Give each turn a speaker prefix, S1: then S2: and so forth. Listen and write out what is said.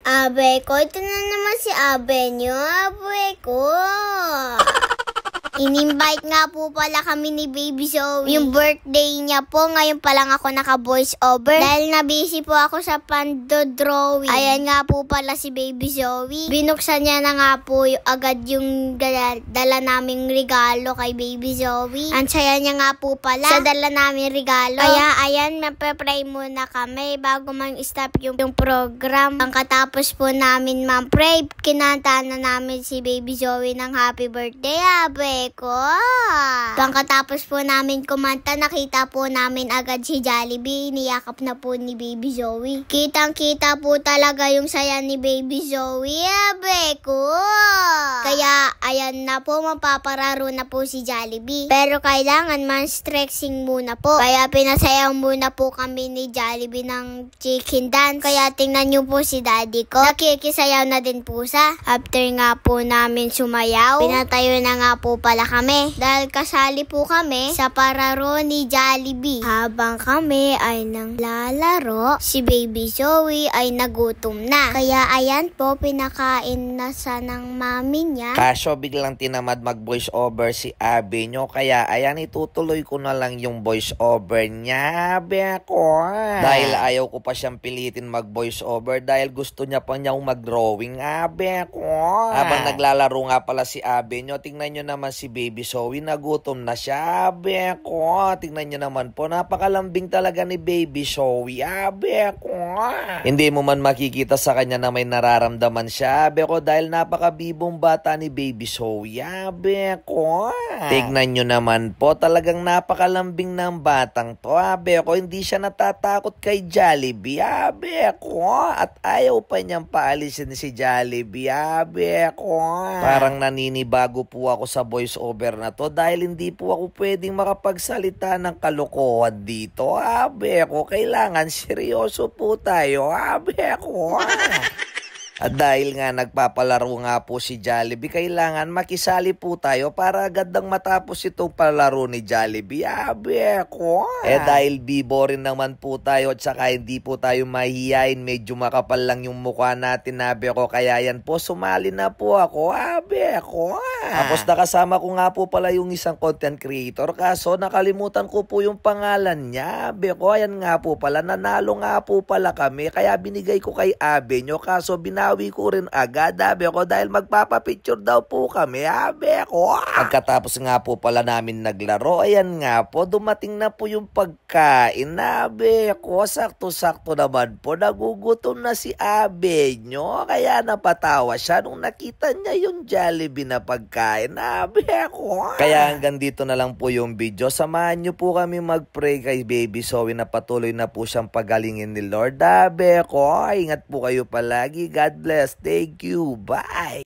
S1: Abe ko, ito na naman si Abe nyo, abe ko. In-invite nga po pala kami ni Baby Zoe. Yung birthday niya po, ngayon pa lang ako naka-voice over. Dahil na-busy po ako sa pando-drawing. Ayan nga po pala si Baby Zoe. Binuksan niya na nga po agad yung dala naming regalo kay Baby Zoe. Ang saya niya nga po pala sa dala naming regalo. Kaya ayan, mapapray muna kami bago mag-stop yung program. Ang katapos po namin pray, kinanta na namin si Baby Zoe ng happy birthday, abe ko. Pagkatapos po namin kumanta, nakita po namin agad si Jollibee. Niyakap na po ni Baby Zoe. Kitang-kita po talaga yung saya ni Baby Zoe, abe ko. Kaya ayan na po, mapapararo na po si Jollibee. Pero kailangan man-stretching muna po. Kaya pinasayaw muna po kami ni Jollibee ng chicken dance. Kaya tingnan nyo po si daddy ko. Nakikisayaw na din po sa. After nga po namin sumayaw, pinatayo na nga po pala kami dahil kasali po kami sa pararo ni Jollibee. Habang kami ay nang lalaro, si Baby Zoe ay nagutom na. Kaya ayan po, pinakain na sa ng mami niya.
S2: Kaso biglang tinamad mag voice over si Abe nyo, kaya ayan, itutuloy ko na lang yung voice over niya, abe ko. Dahil ayaw ko pa siyang pilitin mag voice over dahil gusto niya pa niyang mag-drawing, abe ko. Habang naglalaro nga pala si Abe nyo, tingnan nyo naman si Baby Zoe, nagutom na siya, abe ko. Tingnan nyo naman po, napakalambing talaga ni Baby Zoe, abe ko. Hindi mo man makikita sa kanya na may nararamdaman siya, abe ko, dahil napakabibong bata ni Baby Zoe, abe ko. Tingnan nyo naman po, talagang napakalambing ng batang to, abe ko. Hindi siya natatakot kay Jollibee, abe ko. At ayaw pa niyang paalisin si Jollibee, abe ko. Parang naninibago po ako sa voice over na to dahil hindi po ako pwedeng makapagsalita ng kalokohan dito, abe ko. Kailangan seryoso po tayo, abe ko. At dahil nga nagpapalaro nga po si Jollibee, kailangan makisali po tayo para agad nang matapos itong palaro ni Jollibee, abe ko. Dahil bibo rin naman po tayo at saka hindi po tayo mahihiyain, medyo makapal lang yung mukha natin, abe ko. Kaya yan po, sumali na po ako, abe ko. Tapos nakasama ko nga po pala yung isang content creator, kaso nakalimutan ko po yung pangalan niya, abe ko. Ayan nga po pala, nanalo nga po pala kami, kaya binigay ko kay abe nyo, kaso binawi ko rin agad, abe ko, dahil magpapapicture daw po kami, abe ko. Pagkatapos nga po pala namin naglaro, ayan nga po, dumating na po yung pagkain, abe ko. Sakto-sakto naman po, nagugutom na si abe nyo, kaya napatawa siya nung nakita niya yung Jollibee na pagkain, abe ko. Kaya hanggang dito na lang po yung video. Samahan nyo po kami mag-pray kay Baby Zoe na patuloy na po siyang pagalingin ni Lord, abe ko. Ingat po kayo palagi. God bless. Thank you. Bye.